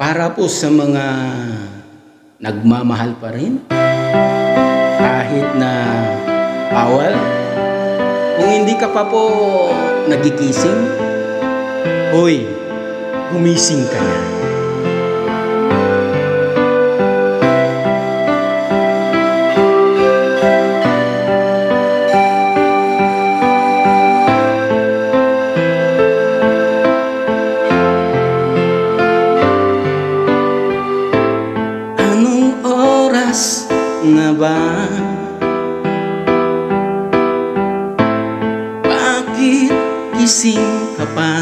Para po sa mga nagmamahal pa rin, kahit na awal, kung hindi ka pa po nagkikising, hoy, gumising ka na. Na ba? Bakit gising ka pa?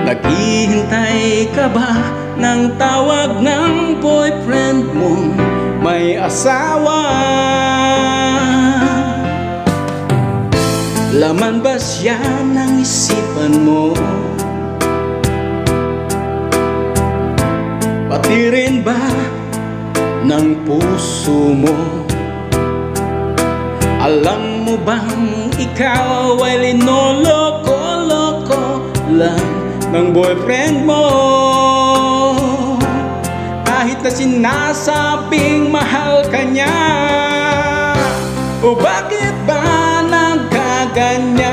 Naghihintay ka ba ng tawag ng boyfriend mong may asawa? Laman ba siya ng isipan mo? Pati rin ba ng puso mo? Alam mo bang ikaw ay linoloko-loko lang ng boyfriend mo? Kahit na sinasabing mahal ka niya, o bakit ba nagkaganyan?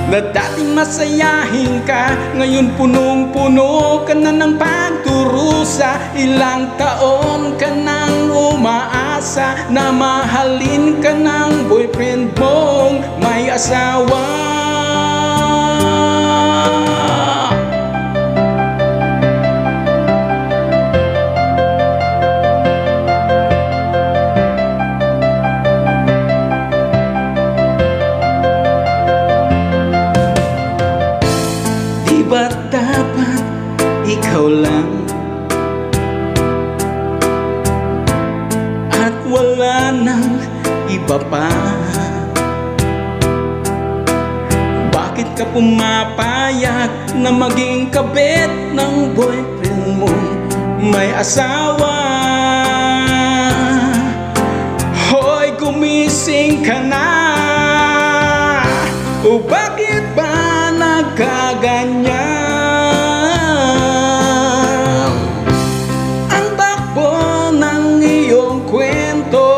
Na dating masayahin ka, ngayon punong-puno ka na ng pagdurusa. Ilang taon ka nang umaasa na mahalin ka ng boyfriend mong may asawa. Ba't dapat ikaw lang at wala nang iba pa? Bakit ka pumapayag na maging kabit ng boyfriend mo may asawa? Hoy, gumising ka na! O bakit ba nagkaganyan? Ang takbo ng iyong kwento,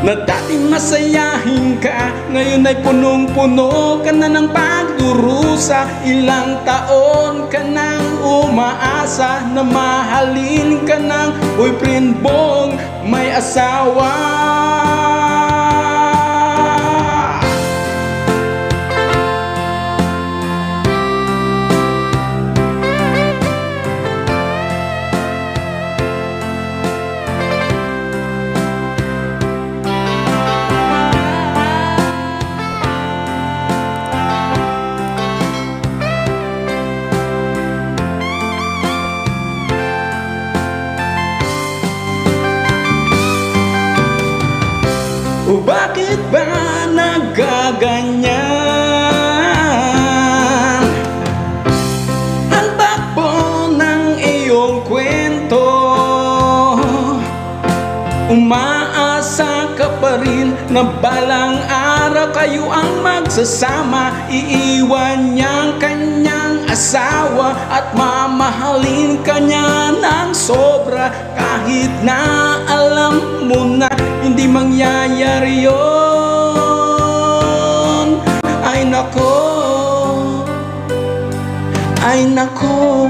na dating masayahin ka, ngayon ay punong-puno ka na ng pagdurusa. Ilang taon ka nang umaasa na mahalin ka ng boyfriend mong may asawa. O bakit ba nagkaganyan? Ang takbo ng iyong kwento, umaasa ka pa rin na balang araw kayo ang magsasama. Iiwan niyang kanyang asawa at mamahalin ka niya ng sobra, kahit na alam mo na hindi mangyayari yun. Ay nako, ay nako,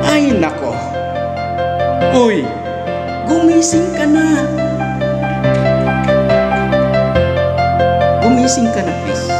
ay nako. Uy, gumising ka na. Gumising ka na, please.